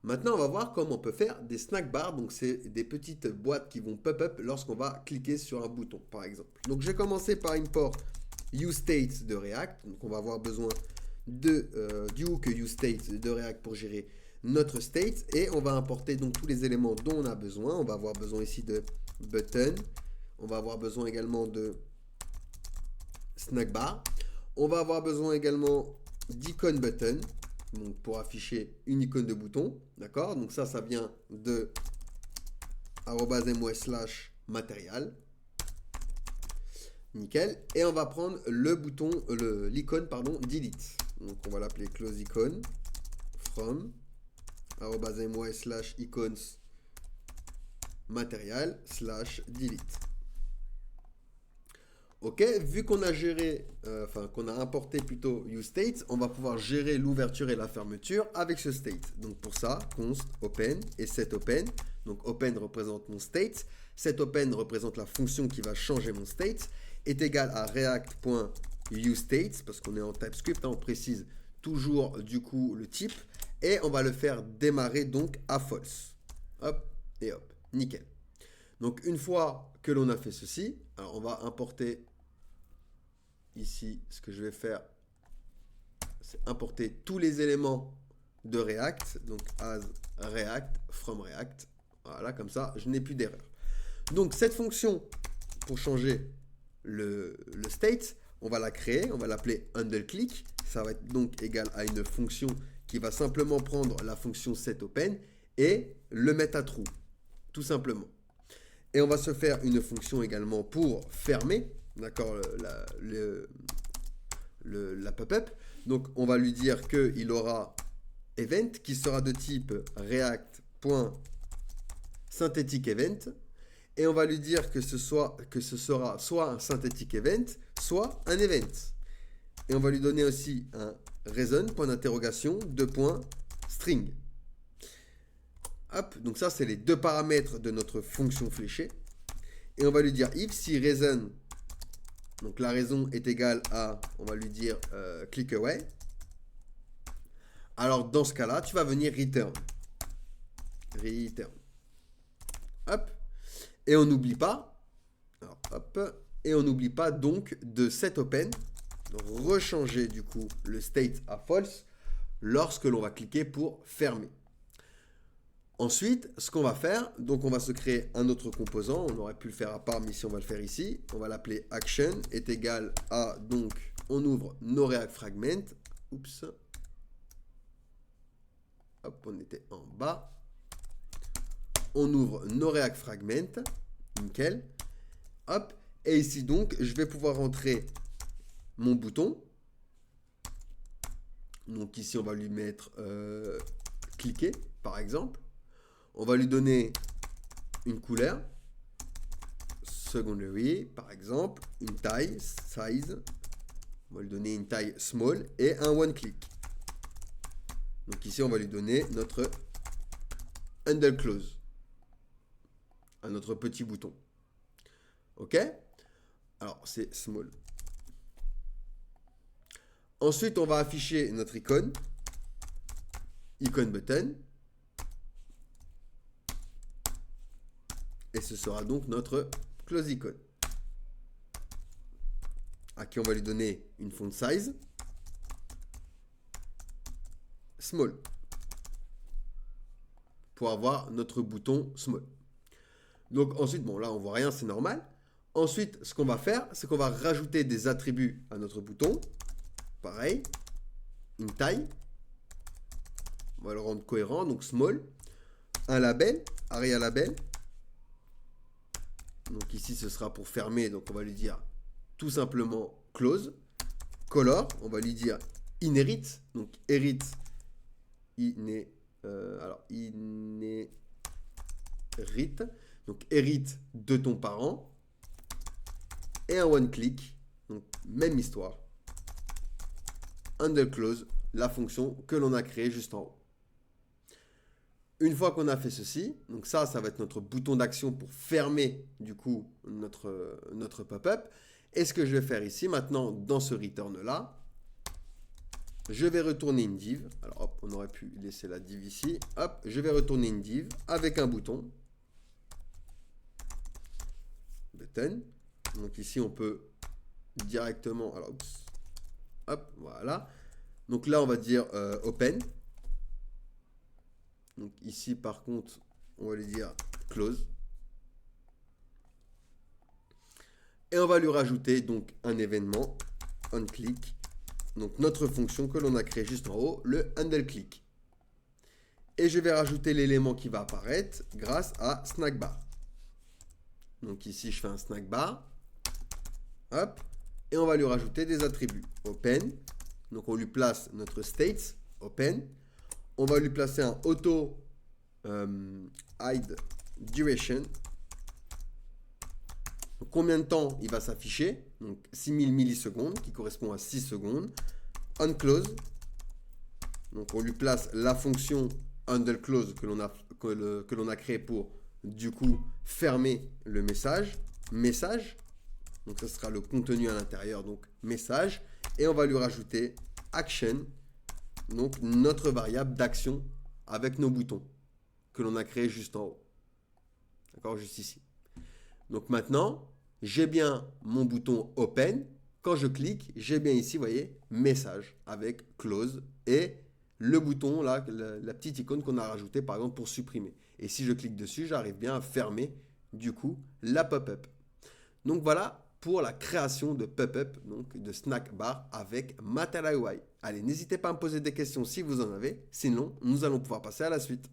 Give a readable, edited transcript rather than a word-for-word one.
Maintenant, on va voir comment on peut faire des snack bars. Donc, c'est des petites boîtes qui vont pop-up lorsqu'on va cliquer sur un bouton, par exemple. Donc, je vais commencer par import useState de React. Donc, on va avoir besoin du hook useState de React pour gérer notre state. Et on va importer donc tous les éléments dont on a besoin. On va avoir besoin ici de button. On va avoir besoin également de snack bar. On va avoir besoin également d'icon button. Donc pour afficher une icône de bouton, d'accord? Donc ça vient de @mos/material. Nickel. Et on va prendre le bouton, l'icône, pardon, delete. Donc on va l'appeler close icon from @mos/icons material/delete. Ok, vu qu'on a géré, qu'on a importé plutôt useState, on va pouvoir gérer l'ouverture et la fermeture avec ce state. Donc pour ça, const open et setOpen. Donc open représente mon state, setOpen représente la fonction qui va changer mon state, est égal à react.useState, parce qu'on est en TypeScript, on précise toujours du coup le type, et on va le faire démarrer donc à false. Hop et hop, nickel. Donc une fois que l'on a fait ceci, alors on va importer ici, ce que je vais faire, c'est importer tous les éléments de React, donc as React, from React, voilà, comme ça, je n'ai plus d'erreur. Donc cette fonction, pour changer le state, on va la créer, on va l'appeler handleClick, ça va être donc égal à une fonction qui va simplement prendre la fonction setOpen et le mettre à true, tout simplement. Et on va se faire une fonction également pour fermer, d'accord, la pop-up. Donc on va lui dire qu'il aura event qui sera de type react.syntheticEvent. Et on va lui dire que ce sera soit un synthetic event, soit un event. Et on va lui donner aussi un reason, point d'interrogation, string. Hop, donc ça, c'est les deux paramètres de notre fonction fléchée. Et on va lui dire if si reason, donc la raison est égale à, on va lui dire click away. Alors dans ce cas-là, tu vas venir return. Return. Hop. Et on n'oublie pas, alors hop, et on n'oublie pas donc de setOpen, rechanger du coup le state à false lorsque l'on va cliquer pour fermer. Ensuite, ce qu'on va faire, donc on va se créer un autre composant, on aurait pu le faire à part, mais ici on va le faire ici, on va l'appeler action, est égal à, donc on ouvre nos React fragments, oups, hop, on était en bas, on ouvre nos React fragments, nickel, hop, et ici donc, je vais pouvoir rentrer mon bouton, donc ici on va lui mettre cliquer, par exemple, on va lui donner une couleur, secondary, par exemple, une taille, size, on va lui donner une taille small et un one click. Donc ici, on va lui donner notre handle close, à notre petit bouton. OK? Alors, c'est small. Ensuite, on va afficher notre icône, icon button. Et ce sera donc notre close icon. À qui on va lui donner une font size small. Pour avoir notre bouton small. Donc ensuite, bon là on voit rien, c'est normal. Ensuite, ce qu'on va faire, c'est qu'on va rajouter des attributs à notre bouton. Pareil, une taille. On va le rendre cohérent, donc small. Un label, aria label. Donc ici, ce sera pour fermer, donc on va lui dire tout simplement close. Color, on va lui dire inherit, donc herit, inherit, donc hérite de ton parent. Et un one click, donc même histoire. Handle close, la fonction que l'on a créée juste en haut. Une fois qu'on a fait ceci, donc ça va être notre bouton d'action pour fermer du coup notre pop-up. Et ce que je vais faire ici maintenant dans ce return là, je vais retourner une div. Alors hop, on aurait pu laisser la div ici. Hop, je vais retourner une div avec un bouton. Button. Donc ici, on peut directement... Alors, oups. Hop, voilà. Donc là, on va dire open. Donc ici, par contre, on va lui dire close. Et on va lui rajouter donc un événement, onClick. Donc notre fonction que l'on a créée juste en haut, le handleClick. Et je vais rajouter l'élément qui va apparaître grâce à snackbar. Donc ici, je fais un snackbar. Hop. Et on va lui rajouter des attributs. Open. Donc on lui place notre state. Open. On va lui placer un auto hide duration. Donc, combien de temps il va s'afficher? Donc 6000 millisecondes qui correspond à 6 secondes. OnClose. Donc on lui place la fonction handleClose que l'on a créé pour du coup fermer le message. Message. Donc ce sera le contenu à l'intérieur. Donc message. Et on va lui rajouter action. Donc notre variable d'action avec nos boutons que l'on a créé juste en haut. D'accord, juste ici. Donc maintenant, j'ai bien mon bouton Open. Quand je clique, j'ai bien ici, vous voyez, message avec close et le bouton, là, la petite icône qu'on a rajouté par exemple pour supprimer. Et si je clique dessus, j'arrive bien à fermer du coup la pop-up. Donc voilà pour la création de pop-up, donc de snack bar avec Matterlei UI. Allez, n'hésitez pas à me poser des questions si vous en avez. Sinon, nous allons pouvoir passer à la suite.